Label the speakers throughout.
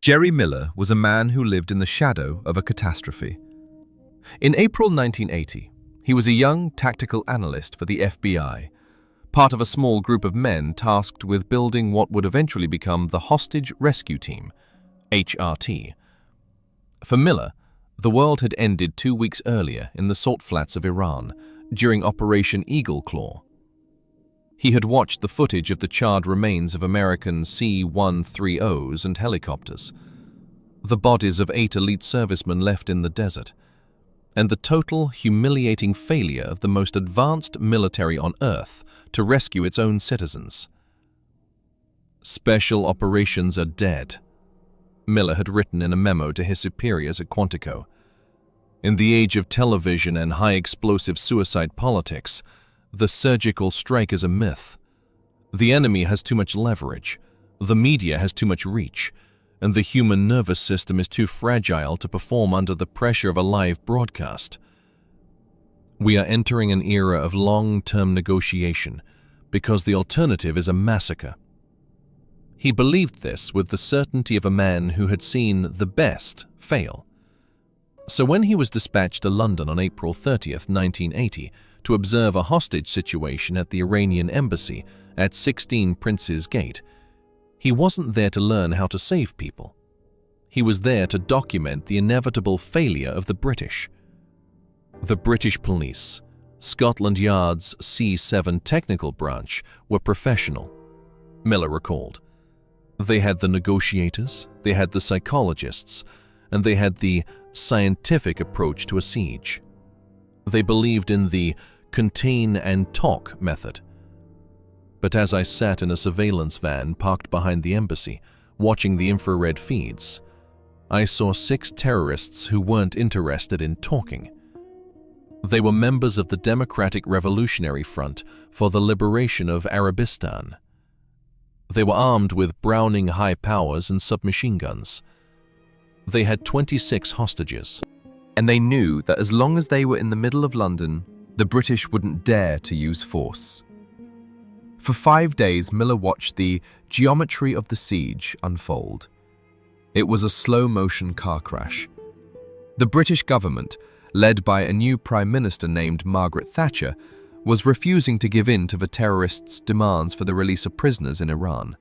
Speaker 1: Jerry Miller was a man who lived in the shadow of a catastrophe. In April 1980, he was a young tactical analyst for the FBI, part of a small group of men tasked with building what would eventually become the Hostage Rescue Team, HRT. For Miller, the world had ended 2 weeks earlier in the salt flats of Iran during Operation Eagle Claw. He had watched the footage of the charred remains of American C-130s and helicopters, the bodies of 8 elite servicemen left in the desert, and the total, humiliating failure of the most advanced military on Earth to rescue its own citizens. "Special operations are dead," Miller had written in a memo to his superiors at Quantico. "In the age of television and high-explosive suicide politics, the surgical strike is a myth. The enemy has too much leverage, the media has too much reach, and the human nervous system is too fragile to perform under the pressure of a live broadcast. We are entering an era of long-term negotiation because the alternative is a massacre." He believed this with the certainty of a man who had seen the best fail. So when he was dispatched to London on April 30th, 1980, to observe a hostage situation at the Iranian embassy at 16 Prince's Gate, he wasn't there to learn how to save people. He was there to document the inevitable failure of the British. The British police, Scotland Yard's C7 technical branch, were professional, Miller recalled. They had the negotiators, they had the psychologists, and they had the scientific approach to a siege. They believed in the contain and talk method. But as I sat in a surveillance van parked behind the embassy, watching the infrared feeds, I saw 6 terrorists who weren't interested in talking. They were members of the Democratic Revolutionary Front for the Liberation of Arabistan. They were armed with Browning high powers and submachine guns. They had 26 hostages, and they knew that as long as they were in the middle of London, the British wouldn't dare to use force. For 5 days, Miller watched the geometry of the siege unfold. It was a slow-motion car crash. The British government, led by a new Prime Minister named Margaret Thatcher, was refusing to give in to the terrorists' demands for the release of prisoners in Iran.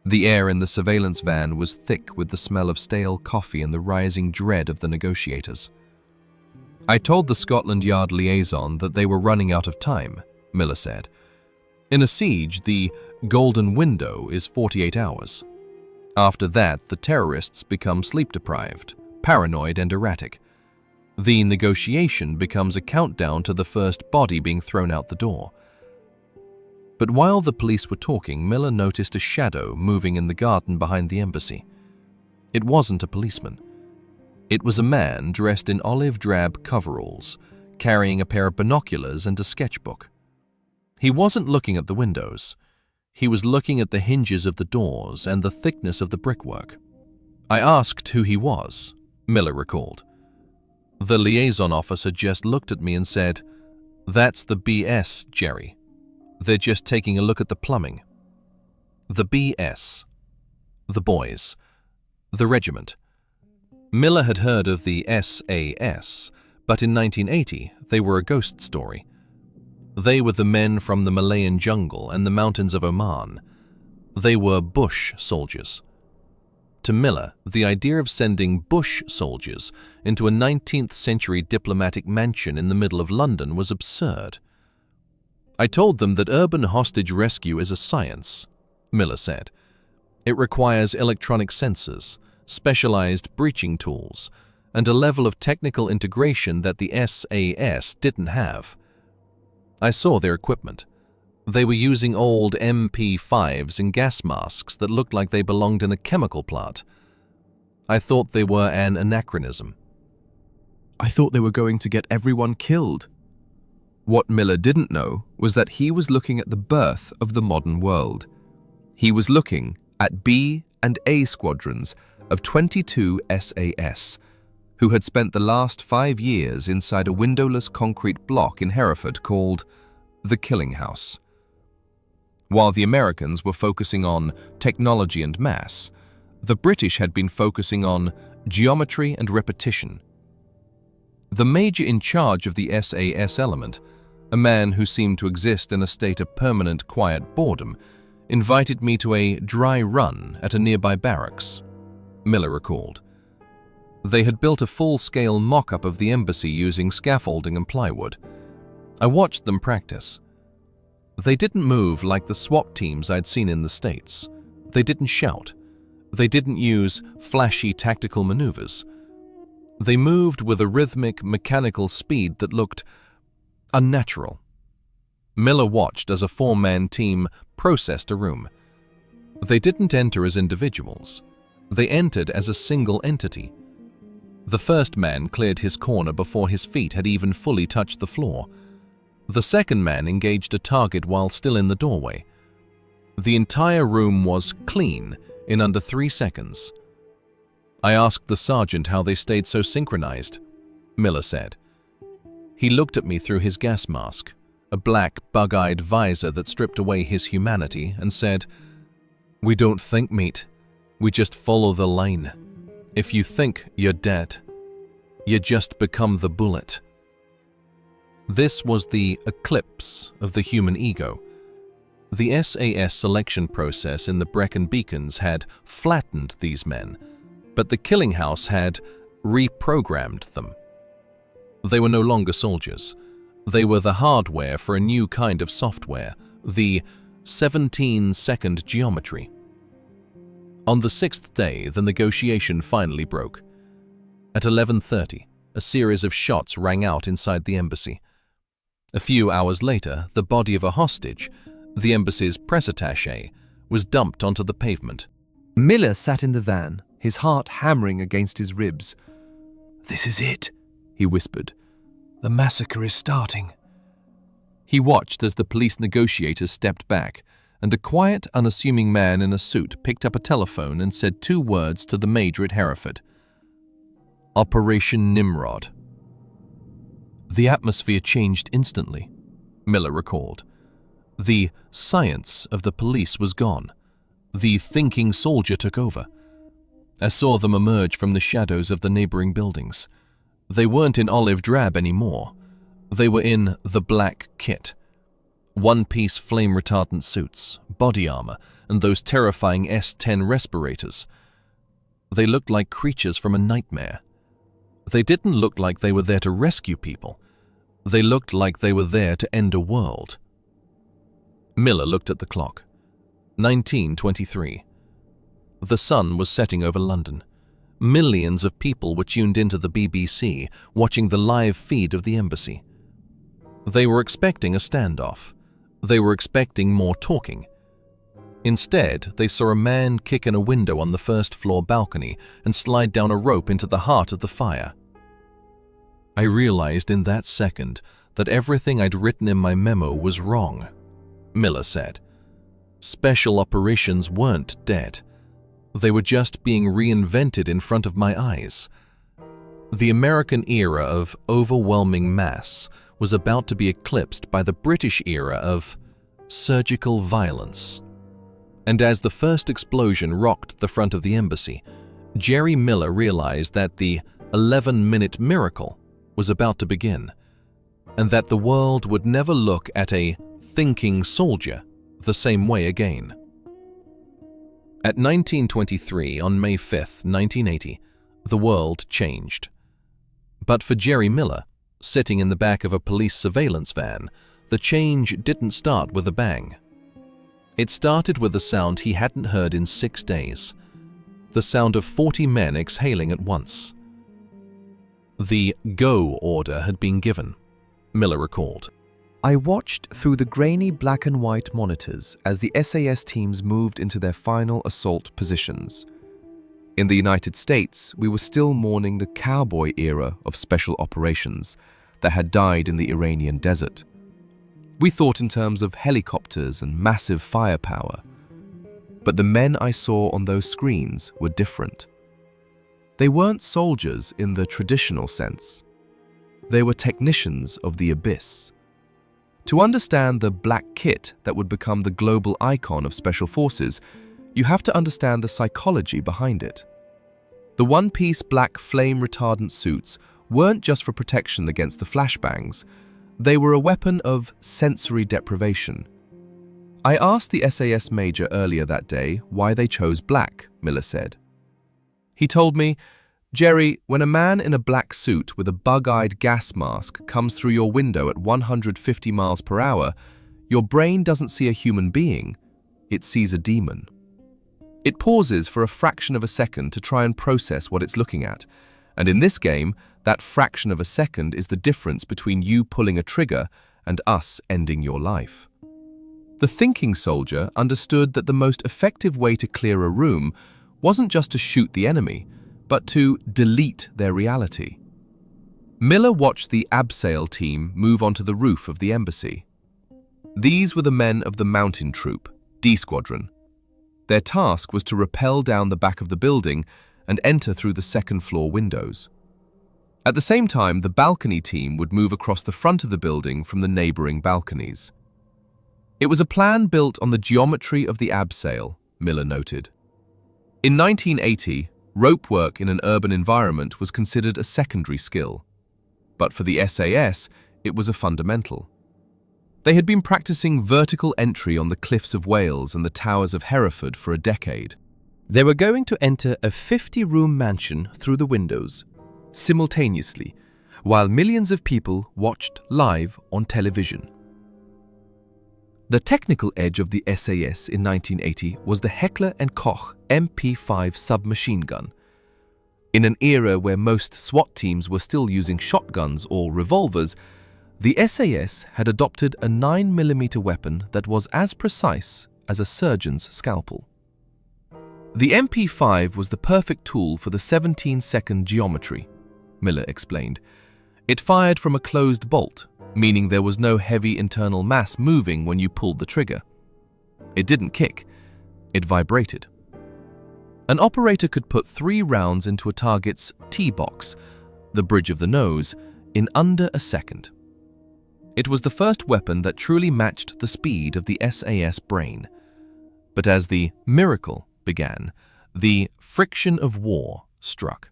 Speaker 1: The air in the surveillance van was thick with the smell of stale coffee and the rising dread of the negotiators. "I told the Scotland Yard liaison that they were running out of time," Miller said. "In a siege, the golden window is 48 hours. After that, the terrorists become sleep-deprived, paranoid and erratic. The negotiation becomes a countdown to the first body being thrown out the door." But while the police were talking, Miller noticed a shadow moving in the garden behind the embassy. It wasn't a policeman. It was a man dressed in olive-drab coveralls, carrying a pair of binoculars and a sketchbook. He wasn't looking at the windows. He was looking at the hinges of the doors and the thickness of the brickwork. "I asked who he was," Miller recalled. "The liaison officer just looked at me and said, 'That's the BS, Jerry. They're just taking a look at the plumbing.'" The BS. The boys. The regiment. Miller had heard of the SAS, but in 1980 they were a ghost story. They were the men from the Malayan jungle and the mountains of Oman. They were bush soldiers. To Miller, the idea of sending bush soldiers into a 19th century diplomatic mansion in the middle of London was absurd. "I told them that urban hostage rescue is a science," Miller said. "It requires electronic sensors, specialized breaching tools, and a level of technical integration that the SAS didn't have. I saw their equipment. They were using old MP5s and gas masks that looked like they belonged in a chemical plant. I thought they were an anachronism. I thought they were going to get everyone killed." What Miller didn't know was that he was looking at the birth of the modern world. He was looking at B and A squadrons of 22 SAS, who had spent the last 5 years inside a windowless concrete block in Hereford called the Killing House. While the Americans were focusing on technology and mass, The British had been focusing on geometry and repetition. The major in charge of the SAS element, a man who seemed to exist in a state of permanent quiet boredom, invited me to a dry run at a nearby barracks, Miller recalled. They had built a full-scale mock-up of the embassy using scaffolding and plywood. I watched them practice. They didn't move like the SWAT teams I'd seen in the States. They didn't shout. They didn't use flashy tactical maneuvers. They moved with a rhythmic, mechanical speed that looked unnatural. Miller watched as a four-man team processed a room. They didn't enter as individuals. They entered as a single entity. The first man cleared his corner before his feet had even fully touched the floor. The second man engaged a target while still in the doorway. The entire room was clean in under 3 seconds. I asked the sergeant how they stayed so synchronized. Miller said. He looked at me through his gas mask, a black, bug-eyed visor that stripped away his humanity, and said, "We don't think, mate. We just follow the line. If you think, you're dead. You just become the bullet." This was the eclipse of the human ego. The SAS selection process in the Brecon Beacons had flattened these men, but the Killing House had reprogrammed them. They were no longer soldiers. They were the hardware for a new kind of software, the 17-second geometry. On the 6th day, the negotiation finally broke. At 11:30, a series of shots rang out inside the embassy. A few hours later, the body of a hostage, the embassy's press attaché, was dumped onto the pavement.
Speaker 2: Miller sat in the van, his heart hammering against his ribs.
Speaker 3: "This is it,"
Speaker 2: he whispered.
Speaker 3: "The massacre is starting."
Speaker 2: He watched as the police negotiators stepped back, and a quiet, unassuming man in a suit picked up a telephone and said 2 words to the major at Hereford. "Operation Nimrod." The atmosphere changed instantly, Miller recalled. The science of the police was gone. The thinking soldier took over. I saw them emerge from the shadows of the neighboring buildings. They weren't in olive drab anymore. They were in the black kit. One-piece flame-retardant suits, body armor, and those terrifying S-10 respirators. They looked like creatures from a nightmare. They didn't look like they were there to rescue people. They looked like they were there to end a world. Miller looked at the clock. 19:23. The sun was setting over London. Millions of people were tuned into the BBC, watching the live feed of the embassy. They were expecting a standoff. They were expecting more talking. Instead, they saw a man kick in a window on the first-floor balcony and slide down a rope into the heart of the fire. I realized in that second that everything I'd written in my memo was wrong, Miller said. Special operations weren't dead. They were just being reinvented in front of my eyes. The American era of overwhelming mass was about to be eclipsed by the British era of surgical violence. And as the first explosion rocked the front of the embassy, Jerry Miller realized that the 11-minute miracle was about to begin, and that the world would never look at a thinking soldier the same way again. At 1923, on May 5, 1980, the world changed. But for Jerry Miller, sitting in the back of a police surveillance van, the change didn't start with a bang. It started with a sound he hadn't heard in 6 days, the sound of 40 men exhaling at once. The go order had been given, Miller recalled. I watched through the grainy black and white monitors as the SAS teams moved into their final assault positions. In the United States, we were still mourning the cowboy era of special operations that had died in the Iranian desert. We thought in terms of helicopters and massive firepower. But the men I saw on those screens were different. They weren't soldiers in the traditional sense. They were technicians of the abyss. To understand the black kit that would become the global icon of special forces, You have to understand the psychology behind it. The one-piece black flame-retardant suits weren't just for protection against the flashbangs. They were a weapon of sensory deprivation. I asked the SAS major earlier that day why they chose black, Miller said. He told me, "Jerry, when a man in a black suit with a bug-eyed gas mask comes through your window at 150 miles per hour, your brain doesn't see a human being, it sees a demon. It pauses for a fraction of a second to try and process what it's looking at, and in this game, that fraction of a second is the difference between you pulling a trigger and us ending your life." The thinking soldier understood that the most effective way to clear a room wasn't just to shoot the enemy, but to delete their reality. Miller watched the abseil team move onto the roof of the embassy. These were the men of the mountain troop, D Squadron. Their task was to rappel down the back of the building and enter through the second-floor windows. At the same time, the balcony team would move across the front of the building from the neighboring balconies. It was a plan built on the geometry of the abseil, Miller noted. In 1980, rope work in an urban environment was considered a secondary skill, but for the SAS, it was a fundamental. They had been practicing vertical entry on the cliffs of Wales and the towers of Hereford for a decade. They were going to enter a 50-room mansion through the windows, simultaneously, while millions of people watched live on television. The technical edge of the SAS in 1980 was the Heckler & Koch MP5 submachine gun. In an era where most SWAT teams were still using shotguns or revolvers, the SAS had adopted a 9mm weapon that was as precise as a surgeon's scalpel. The MP5 was the perfect tool for the 17-second geometry, Miller explained. It fired from a closed bolt, meaning there was no heavy internal mass moving when you pulled the trigger. It didn't kick, it vibrated. An operator could put 3 rounds into a target's T-box, the bridge of the nose, in under a second. It was the first weapon that truly matched the speed of the SAS brain. But as the miracle began, the friction of war struck.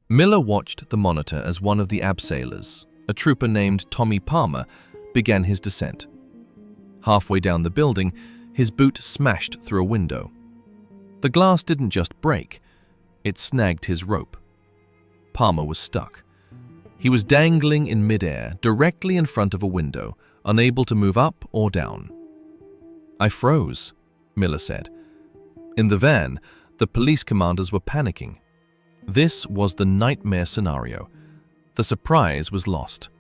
Speaker 2: Miller watched the monitor as one of the abseilers, a trooper named Tommy Palmer, began his descent. Halfway down the building, his boot smashed through a window. The glass didn't just break, it snagged his rope. Palmer was stuck. He was dangling in midair, directly in front of a window, unable to move up or down. "I froze," Miller said. In the van, the police commanders were panicking. This was the nightmare scenario. The surprise was lost.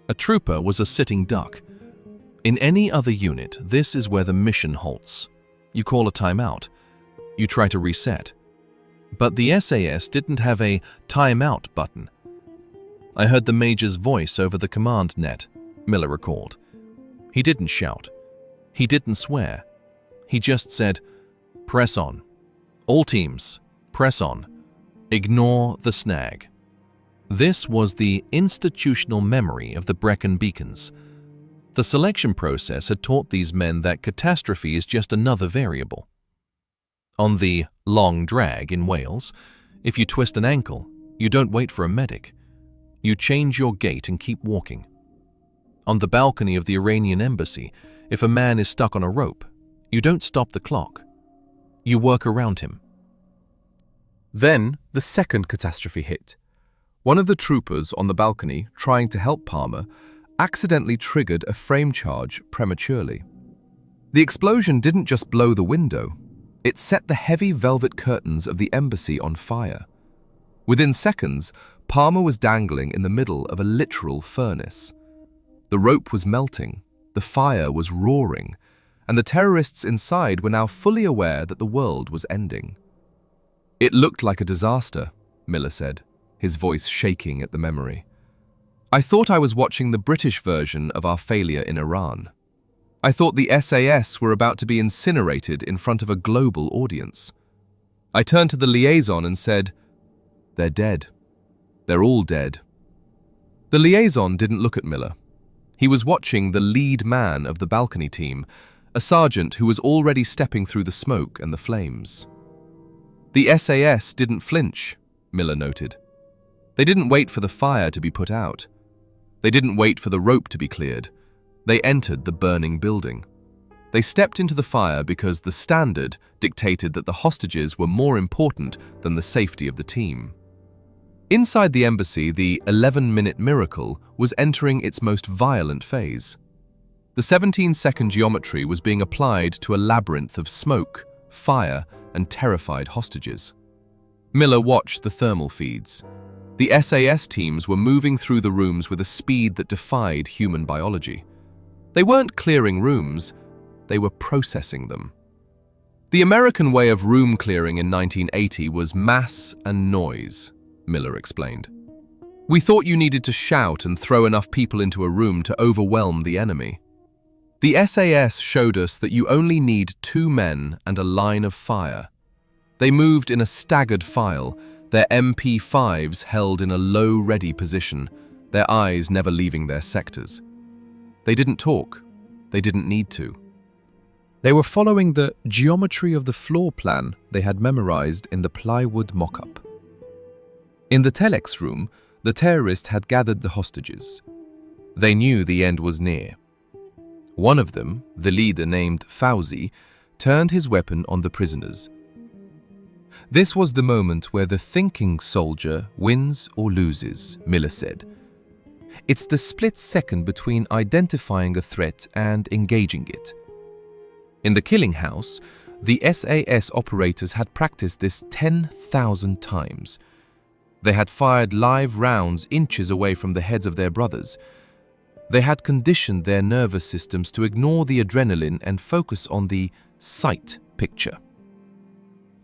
Speaker 2: A trooper was a sitting duck. In any other unit, this is where the mission halts. You call a timeout. You try to reset. But the SAS didn't have a timeout button. I heard the major's voice over the command net, Miller recalled. He didn't shout. He didn't swear. He just said, "Press on. All teams, press on. Ignore the snag." This was the institutional memory of the Brecon Beacons. The selection process had taught these men that catastrophe is just another variable. On the long drag in Wales, if you twist an ankle, you don't wait for a medic. You change your gait and keep walking. On the balcony of the Iranian embassy, if a man is stuck on a rope, you don't stop the clock. You work around him. Then the second catastrophe hit. One of the troopers on the balcony, trying to help Palmer, accidentally triggered a frame charge prematurely. The explosion didn't just blow the window, it set the heavy velvet curtains of the embassy on fire. Within seconds, Palmer was dangling in the middle of a literal furnace. The rope was melting, the fire was roaring, and the terrorists inside were now fully aware that the world was ending. "It looked like a disaster," Miller said, his voice shaking at the memory. "I thought I was watching the British version of our failure in Iran. I thought the SAS were about to be incinerated in front of a global audience. I turned to the liaison and said, 'They're dead. They're all dead.'" The liaison didn't look at Miller. He was watching the lead man of the balcony team,
Speaker 1: a sergeant who was already stepping through the smoke and the flames. The SAS didn't flinch, Miller noted. They didn't wait for the fire to be put out. They didn't wait for the rope to be cleared. They entered the burning building. They stepped into the fire because the standard dictated that the hostages were more important than the safety of the team. Inside the embassy, the 11-minute miracle was entering its most violent phase. The 17-second geometry was being applied to a labyrinth of smoke, fire, and terrified hostages. Miller watched the thermal feeds. The SAS teams were moving through the rooms with a speed that defied human biology. They weren't clearing rooms, they were processing them. The American way of room clearing in 1980 was mass and noise, Miller explained. We thought you needed to shout and throw enough people into a room to overwhelm the enemy. The SAS showed us that you only need 2 men and a line of fire. They moved in a staggered file, their MP5s held in a low ready position, their eyes never leaving their sectors. They didn't talk. They didn't need to. They were following the geometry of the floor plan they had memorized in the plywood mock-up. In the telex room, the terrorists had gathered the hostages. They knew the end was near. One of them, the leader named Fauzi, turned his weapon on the prisoners. This was the moment where the thinking soldier wins or loses, Miller said. It's the split second between identifying a threat and engaging it. In the killing house, the SAS operators had practiced this 10,000 times. They had fired live rounds inches away from the heads of their brothers. They had conditioned their nervous systems to ignore the adrenaline and focus on the sight picture.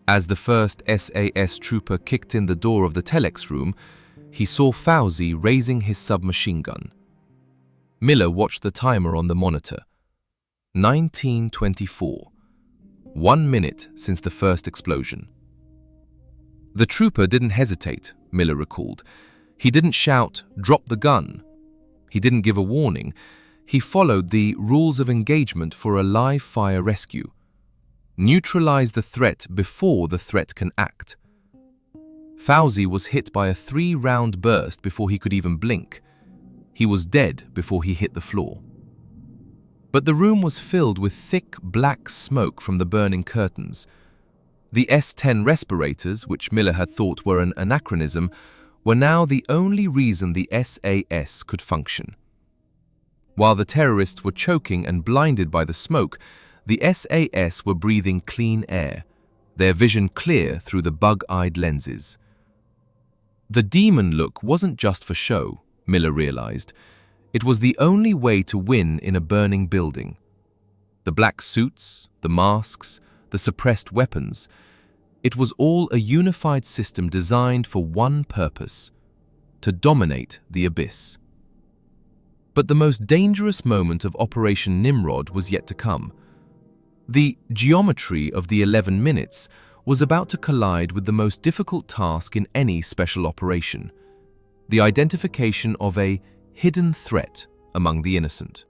Speaker 1: As the first SAS trooper kicked in the door of the telex room, he saw Fauzi raising his submachine gun. Miller watched the timer on the monitor. 19:24. 1 minute since the first explosion. The trooper didn't hesitate, Miller recalled. He didn't shout, "Drop the gun." He didn't give a warning. He followed the rules of engagement for a live fire rescue. Neutralize the threat before the threat can act. Fauzi was hit by a 3-round burst before he could even blink. He was dead before he hit the floor. But the room was filled with thick black smoke from the burning curtains. The S-10 respirators, which Miller had thought were an anachronism, were now the only reason the SAS could function. While the terrorists were choking and blinded by the smoke, the SAS were breathing clean air, their vision clear through the bug-eyed lenses. The demon look wasn't just for show, Miller realized. It was the only way to win in a burning building. The black suits, the masks, the suppressed weapons, it was all a unified system designed for one purpose: to dominate the abyss. But the most dangerous moment of Operation Nimrod was yet to come. The geometry of the 11 minutes was about to collide with the most difficult task in any special operation: the identification of a hidden threat among the innocent.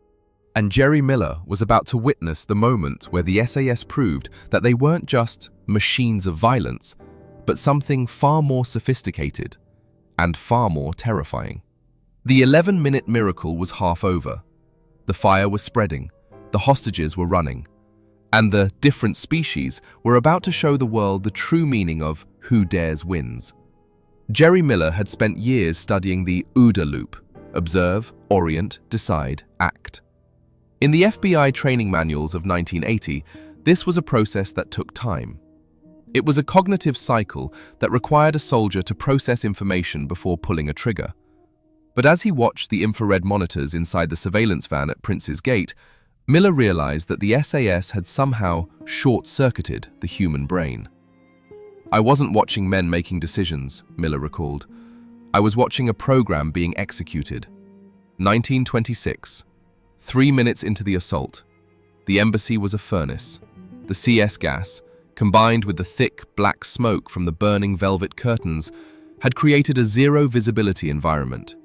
Speaker 1: And Jerry Miller was about to witness the moment where the SAS proved that they weren't just machines of violence, but something far more sophisticated and far more terrifying. The 11-minute miracle was half over. The fire was spreading, the hostages were running, and the different species were about to show the world the true meaning of who dares wins. Jerry Miller had spent years studying the OODA loop: observe, orient, decide, act. In the FBI training manuals of 1980, this was a process that took time. It was a cognitive cycle that required a soldier to process information before pulling a trigger. But as he watched the infrared monitors inside the surveillance van at Prince's Gate, Miller realized that the SAS had somehow short-circuited the human brain. "I wasn't watching men making decisions," Miller recalled. "I was watching a program being executed." 1926. 3 minutes into the assault, the embassy was a furnace. The CS gas, combined with the thick black smoke from the burning velvet curtains, had created a zero-visibility environment.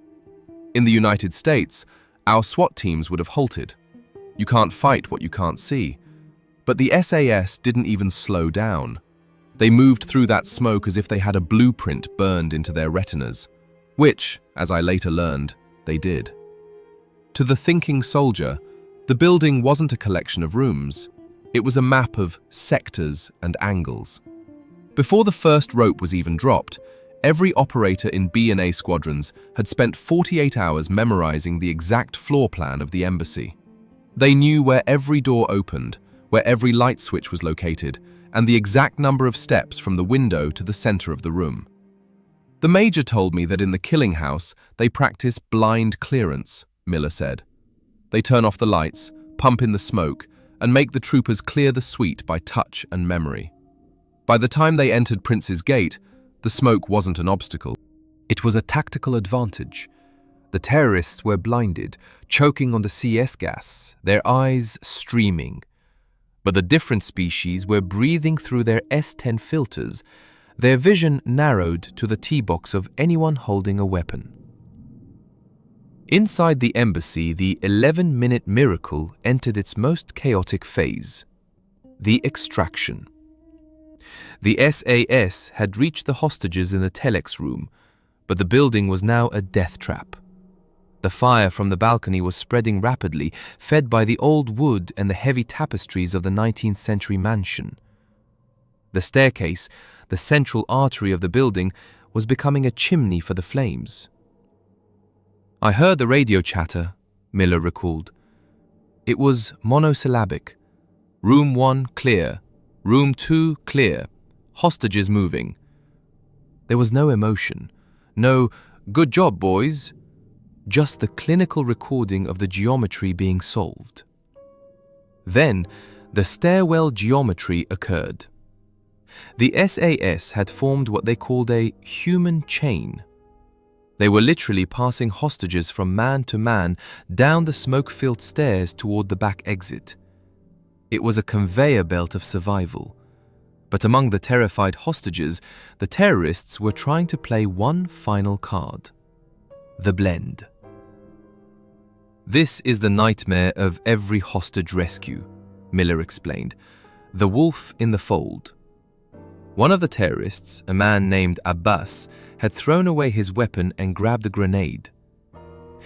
Speaker 1: In the United States, our SWAT teams would have halted. You can't fight what you can't see. But the SAS didn't even slow down. They moved through that smoke as if they had a blueprint burned into their retinas, which, as I later learned, they did. To the thinking soldier, the building wasn't a collection of rooms. It was a map of sectors and angles. Before the first rope was even dropped, every operator in B and A squadrons had spent 48 hours memorizing the exact floor plan of the embassy. They knew where every door opened, where every light switch was located, and the exact number of steps from the window to the center of the room. The major told me that in the killing house, they practice blind clearance, Miller said. They turn off the lights, pump in the smoke, and make the troopers clear the suite by touch and memory. By the time they entered Prince's Gate, the smoke wasn't an obstacle.
Speaker 4: It was a tactical advantage. The terrorists were blinded, choking on the CS gas, their eyes streaming. But the different species were breathing through their S10 filters, their vision narrowed to the T-box of anyone holding a weapon. Inside the embassy, the 11-minute miracle entered its most chaotic phase, the extraction. The SAS had reached the hostages in the telex room, but the building was now a death trap. The fire from the balcony was spreading rapidly, fed by the old wood and the heavy tapestries of the 19th century mansion. The staircase, the central artery of the building, was becoming a chimney for the flames. I heard the radio chatter, Miller recalled. It was monosyllabic. Room 1 clear, room 2 clear, hostages moving. There was no emotion, no "good job, boys," just the clinical recording of the geometry being solved. Then, the stairwell geometry occurred. The SAS had formed what they called a human chain. They were literally passing hostages from man to man down the smoke-filled stairs toward the back exit. It was a conveyor belt of survival. But among the terrified hostages, the terrorists were trying to play one final card: the blend. This is the nightmare of every hostage rescue, Miller explained. The wolf in the fold. One of the terrorists, a man named Abbas, had thrown away his weapon and grabbed a grenade.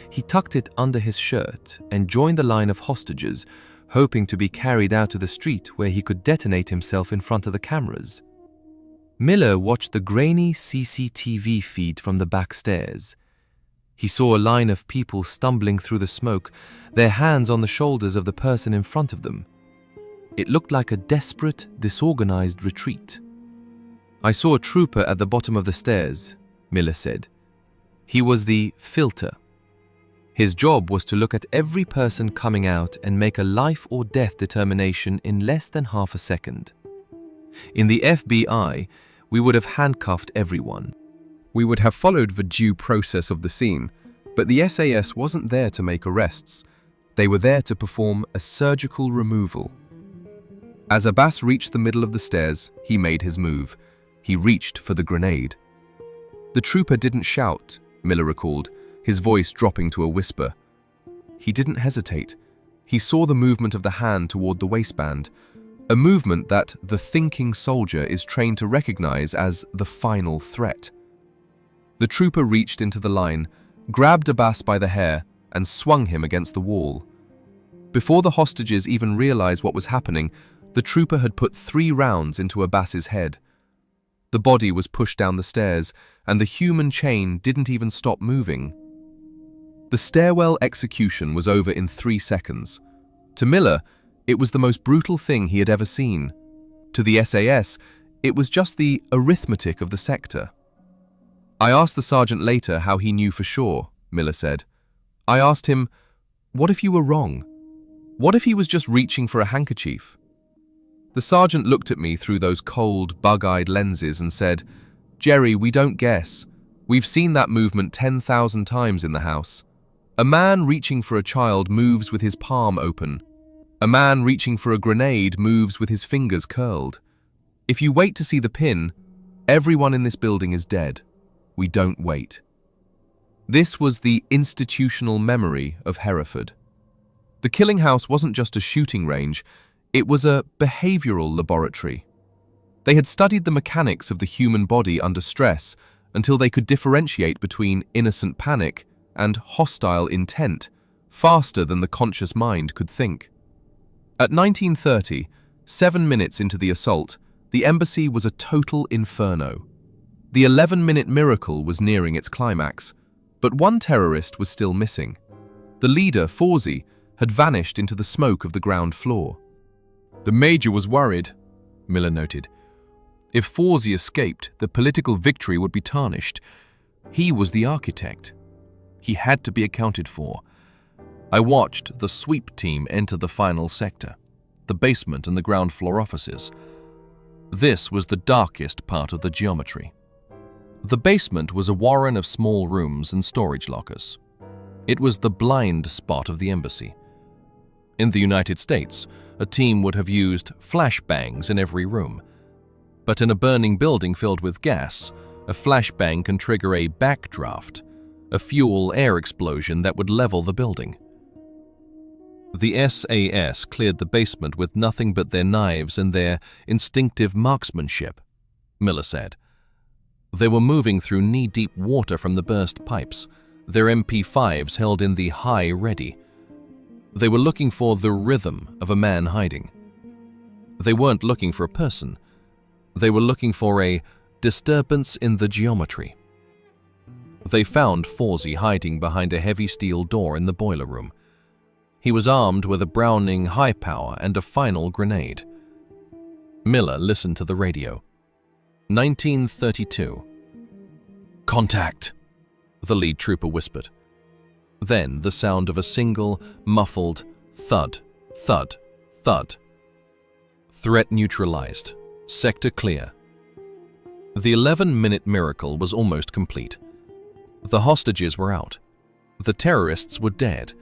Speaker 4: He tucked it under his shirt and joined the line of hostages, hoping to be carried out to the street where he could detonate himself in front of the cameras. Miller watched the grainy CCTV feed from the back stairs. He saw a line of people stumbling through the smoke, their hands on the shoulders of the person in front of them. It looked like a desperate, disorganized retreat. I saw a trooper at the bottom of the stairs, Miller said. He was the filter. His job was to look at every person coming out and make a life or death determination in less than half a second. In the FBI, we would have handcuffed everyone. We would have followed the due process of the scene, but the SAS wasn't there to make arrests. They were there to perform a surgical removal. As Abbas reached the middle of the stairs, he made his move. He reached for the grenade. The trooper didn't shout, Miller recalled, his voice dropping to a whisper. He didn't hesitate. He saw the movement of the hand toward the waistband, a movement that the thinking soldier is trained to recognize as the final threat. The trooper reached into the line, grabbed Abbas by the hair, and swung him against the wall. Before the hostages even realized what was happening, the trooper had put 3 rounds into Abbas's head. The body was pushed down the stairs, and the human chain didn't even stop moving. The stairwell execution was over in 3 seconds. To Miller, it was the most brutal thing he had ever seen. To the SAS, it was just the arithmetic of the sector. I asked the sergeant later how he knew for sure, Miller said. I asked him, what if you were wrong? What if he was just reaching for a handkerchief? The sergeant looked at me through those cold, bug-eyed lenses and said, Jerry, we don't guess. We've seen that movement 10,000 times in the house. A man reaching for a child moves with his palm open. A man reaching for a grenade moves with his fingers curled. If you wait to see the pin, everyone in this building is dead. We don't wait. This was the institutional memory of Hereford. The killing house wasn't just a shooting range,
Speaker 2: It was a behavioral laboratory. They had studied the mechanics of the human body under stress until they could differentiate between innocent panic and hostile intent faster than the conscious mind could think. At 19:30, 7 minutes into the assault, the embassy was a total inferno. The 11-minute miracle was nearing its climax, but one terrorist was still missing. The leader, Fawzi, had vanished into the smoke of the ground floor.
Speaker 1: The Major was worried, Miller noted. If Fawzi escaped, the political victory would be tarnished. He was the architect. He had to be accounted for. I watched the sweep team enter the final sector, the basement and the ground floor offices. This was the darkest part of the geometry. The basement was a warren of small rooms and storage lockers. It was the blind spot of the embassy. In the United States, a team would have used flashbangs in every room. But in a burning building filled with gas, a flashbang can trigger a backdraft, a fuel-air explosion that would level the building. The SAS cleared the basement with nothing but their knives and their instinctive marksmanship, Miller said. They were moving through knee-deep water from the burst pipes, their MP5s held in the high ready. They were looking for the rhythm of a man hiding. They weren't looking for a person. They were looking for a disturbance in the geometry. They found Fawzi hiding behind a heavy steel door in the boiler room. He was armed with a Browning high power and a final grenade. Miller listened to the radio. 1932. "Contact," the lead trooper whispered. Then the sound of a single, muffled thud, thud, thud. Threat neutralized. Sector clear. The 11-minute miracle was almost complete. The hostages were out. The terrorists were dead.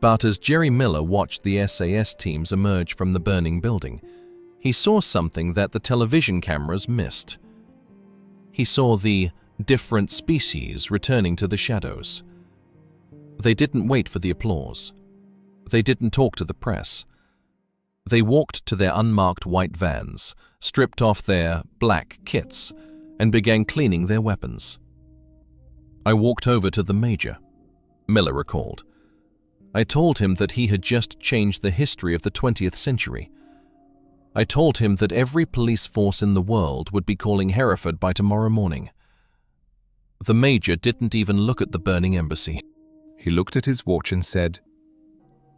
Speaker 1: But as Jerry Miller watched the SAS teams emerge from the burning building, he saw something that the television cameras missed. He saw the different species returning to the shadows. They didn't wait for the applause. They didn't talk to the press. They walked to their unmarked white vans, stripped off their black kits, and began cleaning their weapons. I walked over to the Major, Miller recalled. I told him that he had just changed the history of the 20th century. I told him that every police force in the world would be calling Hereford by tomorrow morning. The Major didn't even look at the burning embassy.
Speaker 5: He looked at his watch and said,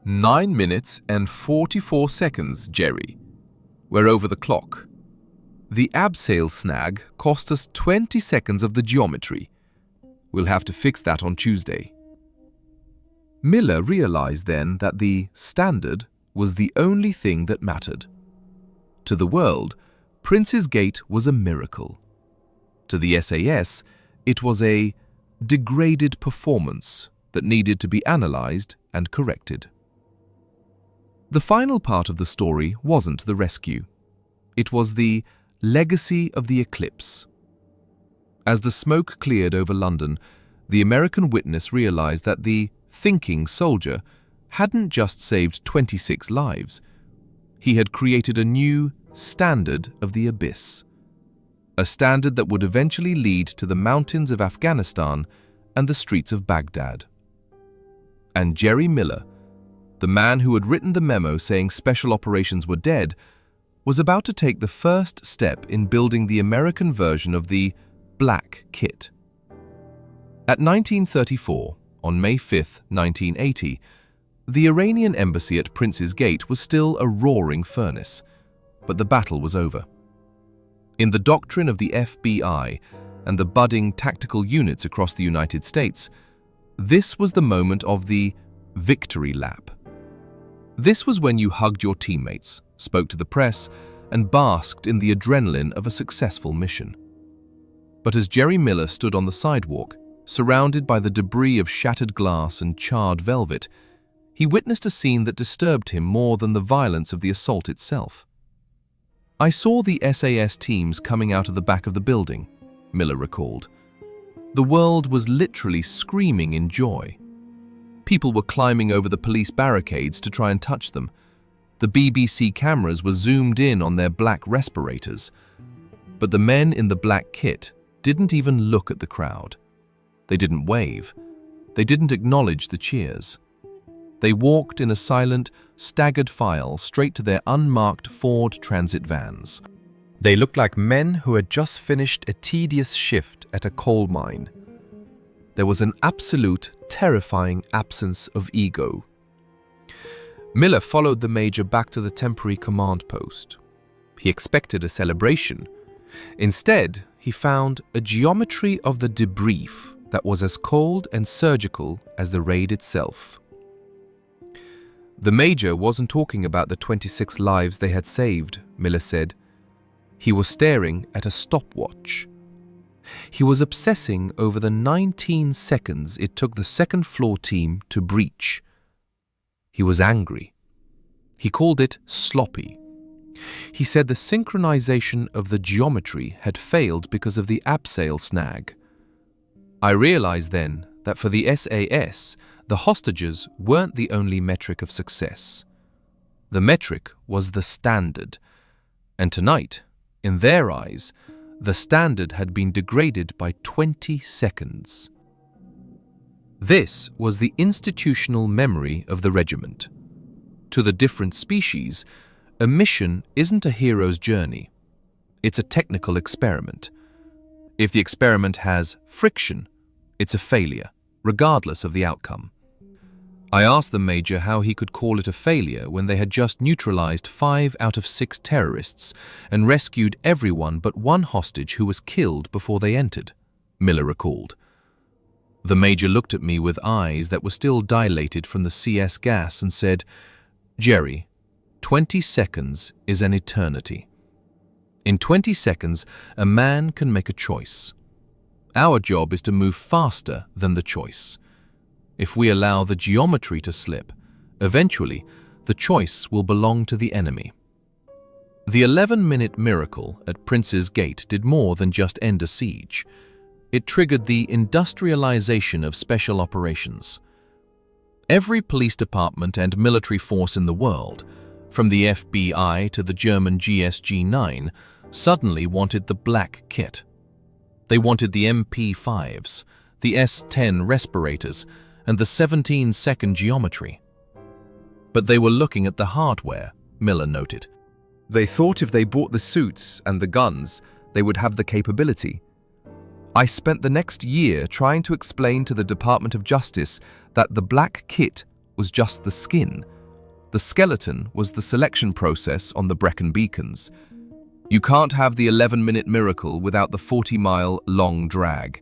Speaker 5: 9 minutes and 44 seconds, Jerry. We're over the clock. The abseil snag cost us 20 seconds of the geometry. We'll have to fix that on Tuesday. Miller realized then that the standard was the only thing that mattered. To the world, Prince's Gate was a miracle. To the SAS, it was a degraded performance that needed to be analyzed and corrected. The final part of the story wasn't the rescue. It was the legacy of the eclipse. As the smoke cleared over London, the American witness realized that the thinking soldier hadn't just saved 26 lives. He had created a new standard of the abyss. A standard that would eventually lead to the mountains of Afghanistan and the streets of Baghdad. And Jerry Miller, the man who had written the memo saying special operations were dead, was about to take the first step in building the American version of the Black Kit. At 1934, on May 5, 1980, the Iranian embassy at Prince's Gate was still a roaring furnace, but the battle was over. In the doctrine of the FBI and the budding tactical units across the United States, this was the moment of the victory lap. This was when you hugged your teammates, spoke to the press, and basked in the adrenaline of a successful mission. But as Jerry Miller stood on the sidewalk, surrounded by the debris of shattered glass and charred velvet, he witnessed a scene that disturbed him more than the violence of the assault itself. I saw the SAS teams coming out of the back of the building, Miller recalled. The world was literally screaming in joy. People were climbing over the police barricades to try and touch them.
Speaker 2: The BBC cameras were zoomed in on their black respirators, but the men in the black kit didn't even look at the crowd. They didn't wave. They didn't acknowledge the cheers. They walked in a silent, staggered file straight to their unmarked Ford Transit vans.
Speaker 5: They looked like men who had just finished a tedious shift at a coal mine. There was an absolute, terrifying absence of ego. Miller followed the major back to the temporary command post. He expected a celebration. Instead, he found a geometry of the debrief that was as cold and surgical as the raid itself. The major wasn't talking about the 26 lives they had saved, Miller said. He was staring at a stopwatch. He was obsessing over the 19 seconds it took the second floor team to breach. He was angry. He called it sloppy. He said the synchronization of the geometry had failed because of the abseil snag. I realized then that for the SAS, the hostages weren't the only metric of success. The metric was the standard, and tonight, in their eyes, the standard had been degraded by 20 seconds. This was the institutional memory of the regiment. To the different species, a mission isn't a hero's journey. It's a technical experiment. If the experiment has friction, it's a failure, regardless of the outcome. I asked the major how he could call it a failure when they had just neutralized 5 out of 6 terrorists and rescued everyone but one hostage who was killed before they entered, Miller recalled. The major looked at me with eyes that were still dilated from the CS gas and said, "Jerry, 20 seconds is an eternity. In 20 seconds, a man can make a choice. Our job is to move faster than the choice. If we allow the geometry to slip, eventually the choice will belong to the enemy." The 11-minute miracle at Prince's Gate did more than just end a siege. It triggered the industrialization of special operations. Every police department and military force in the world, from the FBI to the German GSG-9, suddenly wanted the black kit. They wanted the MP5s, the S-10 respirators, and the 17-second geometry. But they were looking at the hardware, Miller noted. They thought if they bought the suits and the guns, they would have the capability. I spent the next year trying to explain to the Department of Justice that the black kit was just the skin. The skeleton was the selection process on the Brecon beacons. You can't have the 11-minute miracle without the 40-mile long drag.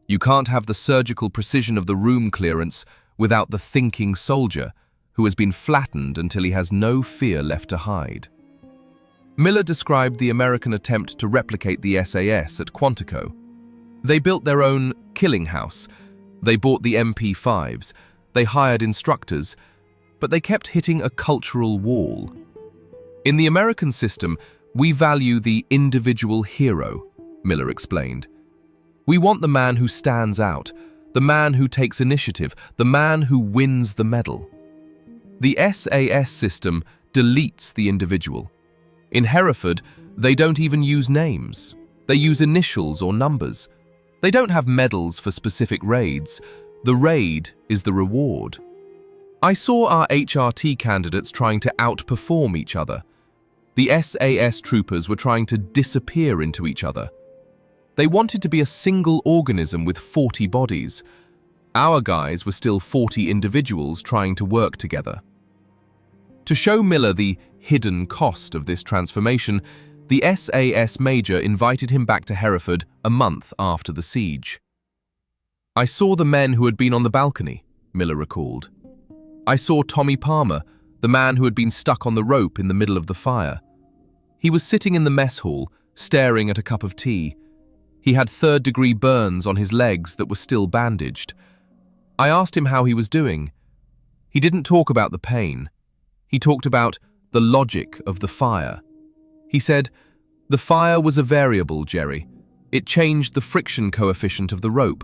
Speaker 5: You can't have the surgical precision of the room clearance without the thinking soldier who has been flattened until he has no fear left to hide. Miller described the American attempt to replicate the SAS at Quantico. They built their own killing house. They bought the MP5s. They hired instructors, but they kept hitting a cultural wall. In the American system, we value the individual hero, Miller explained. We want the man who stands out, the man who takes initiative, the man who wins the medal. The SAS system deletes the individual. In Hereford, they don't even use names. They use initials or numbers. They don't have medals for specific raids. The raid is the reward. I saw our HRT candidates trying to outperform each other. The SAS troopers were trying to disappear into each other. They wanted to be a single organism with 40 bodies. Our guys were still 40 individuals trying to work together. To show Miller the hidden cost of this transformation, the SAS major invited him back to Hereford a month after the siege. I saw the men who had been on the balcony, Miller recalled. I saw Tommy Palmer, the man who had been stuck on the rope in the middle of the fire. He was sitting in the mess hall, staring at a cup of tea. He had third-degree burns on his legs that were still bandaged. I asked him how he was doing. He didn't talk about the pain. He talked about the logic of the fire. He said, "The fire was a variable, Jerry. It changed the friction coefficient of the rope.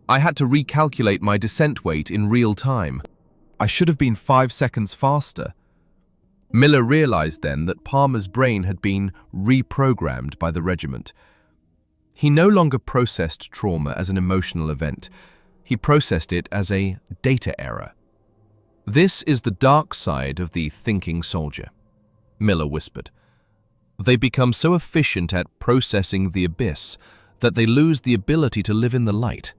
Speaker 5: I had to recalculate my descent weight in real time. I should have been 5 seconds faster."
Speaker 4: Miller realized then that Palmer's brain had been reprogrammed by the regiment. He no longer processed trauma as an emotional event. He processed it as a data error. "This is the dark side of the thinking soldier," Miller whispered. "They become so efficient at processing the abyss that they lose the ability to live in the light.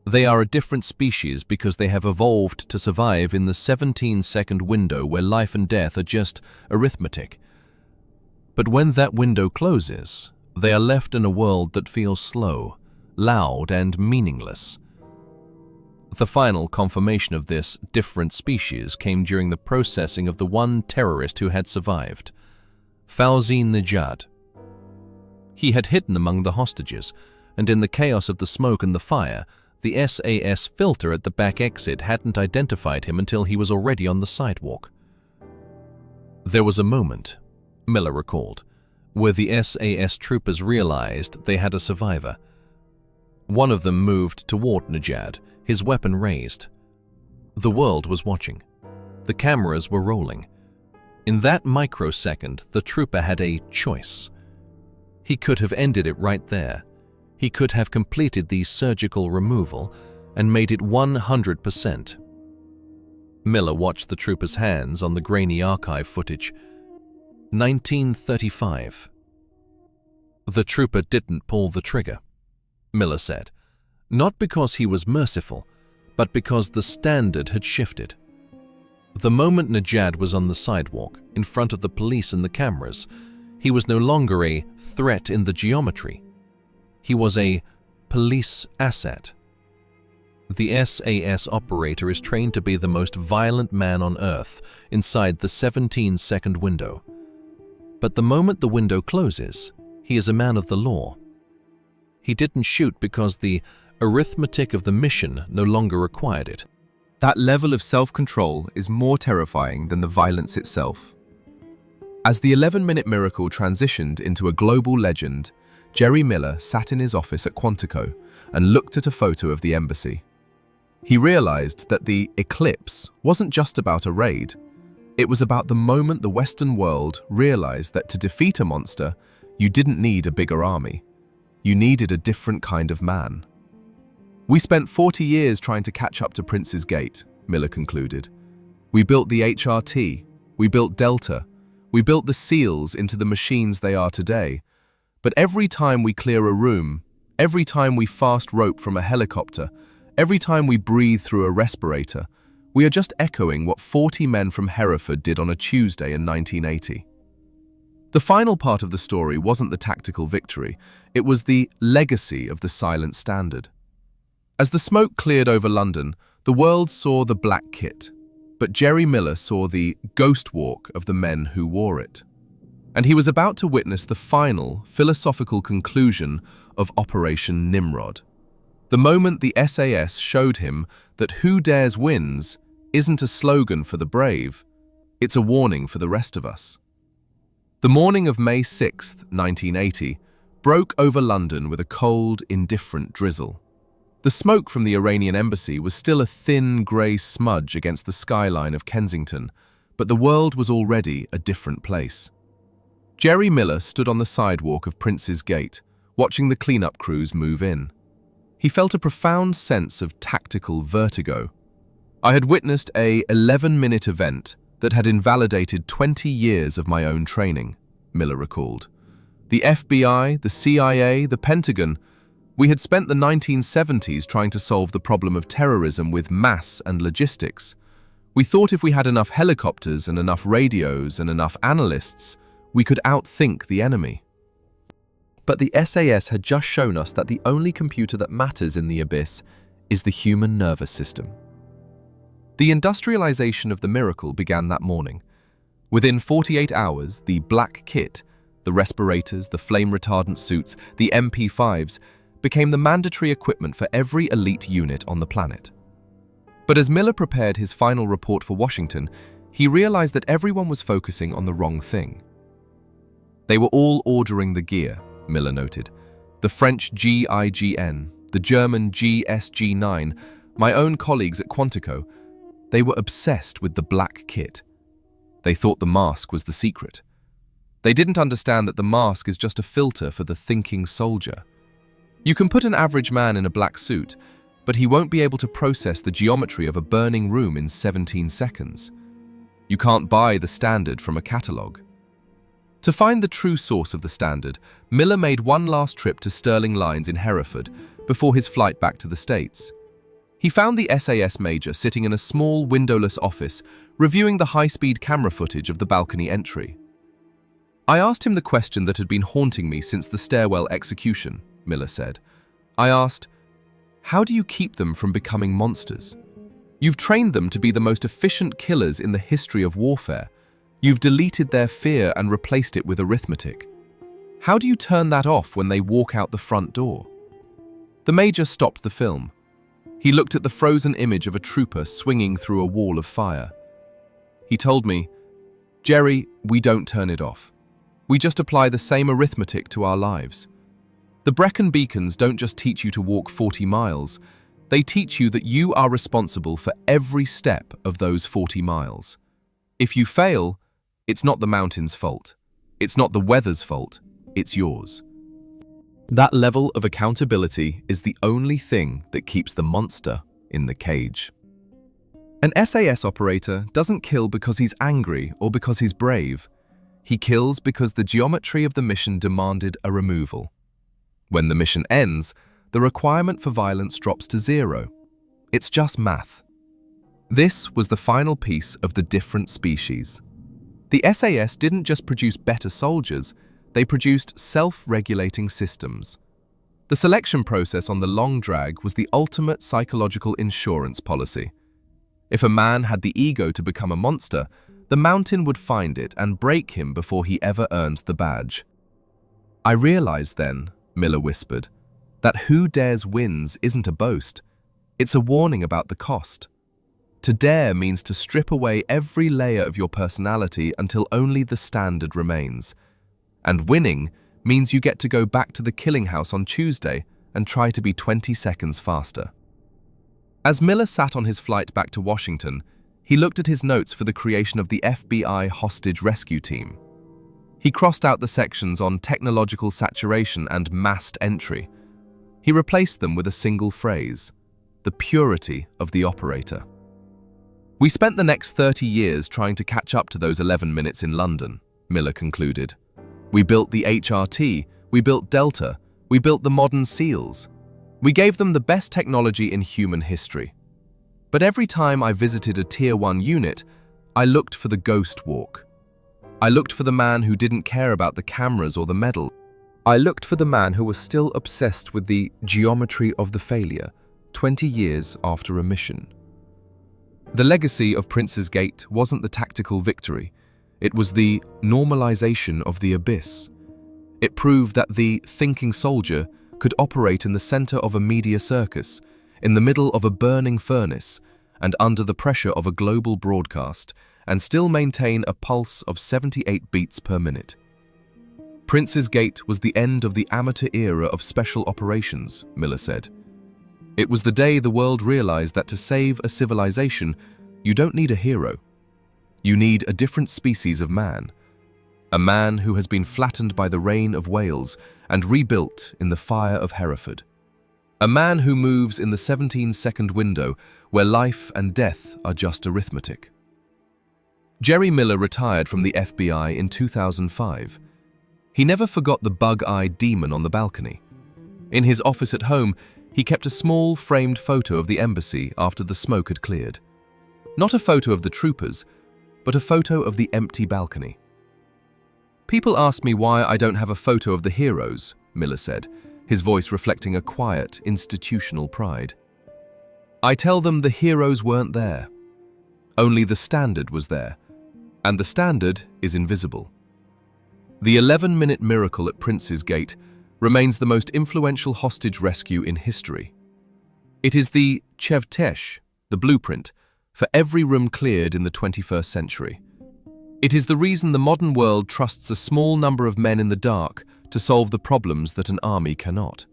Speaker 4: They are a different species because they have evolved to survive in the 17-second window where life and death are just arithmetic. But when that window closes, they are left in a world that feels slow, loud, and meaningless." The final confirmation of this different species came during the processing of the one terrorist who had survived, Fauzi Nejad. He had hidden among the hostages, and in the chaos of the smoke and the fire, the SAS filter at the back exit hadn't identified him until he was already on the sidewalk. There was a moment, Miller recalled, where the SAS troopers realized they had a survivor. One of them moved toward Nejad, his weapon raised. The world was watching. The cameras were rolling. In that microsecond, the trooper had a choice. He could have ended it right there. He could have completed the surgical removal and made it 100%. Miller watched the trooper's hands on the grainy archive footage. 1935. The trooper didn't pull the trigger, Miller said. Not because he was merciful, but because the standard had shifted. The moment Nejad was on the sidewalk, in front of the police and the cameras, he was no longer a threat in the geometry. He was a police asset. The SAS operator is trained to be the most violent man on earth inside the 17-second window. But the moment the window closes, he is a man of the law. He didn't shoot because the arithmetic of the mission no longer required it.
Speaker 5: That level of self-control is more terrifying than the violence itself. As the 11-minute miracle transitioned into a global legend, Jerry Miller sat in his office at Quantico and looked at a photo of the embassy. He realized that the eclipse wasn't just about a raid. It was about the moment the Western world realized that to defeat a monster, you didn't need a bigger army. You needed a different kind of man. "We spent 40 years trying to catch up to Prince's Gate," Miller concluded. "We built the HRT, we built Delta, we built the SEALs into the machines they are today. But every time we clear a room, every time we fast rope from a helicopter, every time we breathe through a respirator, we are just echoing what 40 men from Hereford did on a Tuesday in 1980. The final part of the story wasn't the tactical victory, it was the legacy of the silent standard. As the smoke cleared over London, the world saw the black kit, but Jerry Miller saw the ghost walk of the men who wore it. And he was about to witness the final philosophical conclusion of Operation Nimrod. The moment the SAS showed him that "who dares wins" isn't a slogan for the brave, it's a warning for the rest of us. The morning of May 6, 1980, broke over London with a cold, indifferent drizzle. The smoke from the Iranian embassy was still a thin, grey smudge against the skyline of Kensington, but the world was already a different place. Jerry Miller stood on the sidewalk of Prince's Gate, watching the cleanup crews move in. He felt a profound sense of tactical vertigo. I had witnessed a 11-minute event that had invalidated 20 years of my own training, Miller recalled. The FBI, the CIA, the Pentagon, we had spent the 1970s trying to solve the problem of terrorism with mass and logistics. We thought if we had enough helicopters and enough radios and enough analysts, we could outthink the enemy. But the SAS had just shown us that the only computer that matters in the abyss is the human nervous system. The industrialization of the miracle began that morning. Within 48 hours, the black kit, the respirators, the flame-retardant suits, the MP5s, became the mandatory equipment for every elite unit on the planet. But as Miller prepared his final report for Washington, he realized that everyone was focusing on the wrong thing. They were all ordering the gear, Miller noted. The French GIGN, the German GSG9, my own colleagues at Quantico, they were obsessed with the black kit.
Speaker 4: They thought the mask was the secret. They didn't understand that the mask is just a filter for the thinking soldier. You can put an average man in a black suit, but he won't be able to process the geometry of a burning room in 17 seconds. You can't buy the standard from a catalogue. To find the true source of the standard, Miller made one last trip to Sterling Lines in Hereford before his flight back to the States. He found the SAS major sitting in a small windowless office, reviewing the high-speed camera footage of the balcony entry. I asked him the question that had been haunting me since the stairwell execution, Miller said. I asked, how do you keep them from becoming monsters? You've trained them to be the most efficient killers in the history of warfare. You've deleted their fear and replaced it with arithmetic. How do you turn that off when they walk out the front door? The major stopped the film. He looked at the frozen image of a trooper swinging through a wall of fire. He told me, Jerry, we don't turn it off. We just apply the same arithmetic to our lives. The Brecon beacons don't just teach you to walk 40 miles. They teach you that you are responsible for every step of those 40 miles. If you fail, it's not the mountain's fault. It's not the weather's fault. It's yours. That level of accountability is the only thing that keeps the monster in the cage. An SAS operator doesn't kill because he's angry or because he's brave. He kills because the geometry of the mission demanded a removal. When the mission ends, the requirement for violence drops to zero. It's just math. This was the final piece of the different species. The SAS didn't just produce better soldiers, they produced self-regulating systems. The selection process on the long drag was the ultimate psychological insurance policy. If a man had the ego to become a monster, the mountain would find it and break him before he ever earned the badge. I realized then, Miller whispered, that who dares wins isn't a boast. It's a warning about the cost. To dare means to strip away every layer of your personality until only the standard remains. And winning means you get to go back to the killing house on Tuesday and try to be 20 seconds faster. As Miller sat on his flight back to Washington, he looked at his notes for the creation of the FBI hostage rescue team. He crossed out the sections on technological saturation and massed entry. He replaced them with a single phrase: the purity of the operator. We spent the next 30 years trying to catch up to those 11 minutes in London, Miller concluded. We built the HRT, we built Delta, we built the modern SEALs. We gave them the best technology in human history. But every time I visited a Tier 1 unit, I looked for the ghost walk. I looked for the man who didn't care about the cameras or the medal. I looked for the man who was still obsessed with the geometry of the failure, 20 years after a mission. The legacy of Prince's Gate wasn't the tactical victory. It was the normalization of the abyss. It proved that the thinking soldier could operate in the center of a media circus, in the middle of a burning furnace, and under the pressure of a global broadcast, and still maintain a pulse of 78 beats per minute. Prince's Gate was the end of the amateur era of special operations, Miller said. It was the day the world realized that to save a civilization, you don't need a hero. You need a different species of man. A man who has been flattened by the rain of Wales and rebuilt in the fire of Hereford. A man who moves in the 17-second window where life and death are just arithmetic. Jerry Miller retired from the FBI in 2005. He never forgot the bug-eyed demon on the balcony. In his office at home, he kept a small framed photo of the embassy after the smoke had cleared. Not a photo of the troopers, but a photo of the empty balcony. People ask me why I don't have a photo of the heroes, Miller said, his voice reflecting a quiet, institutional pride. I tell them the heroes weren't there. Only the standard was there, and the standard is invisible. The 11-minute miracle at Prince's Gate remains the most influential hostage rescue in history. It is the Chevtesh, the blueprint, for every room cleared in the 21st century. It is the reason the modern world trusts a small number of men in the dark to solve the problems that an army cannot.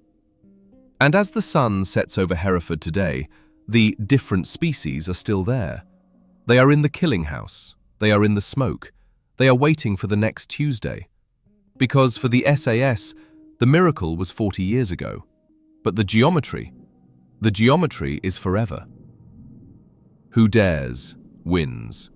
Speaker 4: And as the sun sets over Hereford today, the different species are still there. They are in the killing house,
Speaker 2: They are in the smoke. They are waiting for the next Tuesday. Because for the SAS, the miracle was 40 years ago. But the geometry is forever. Who dares, wins.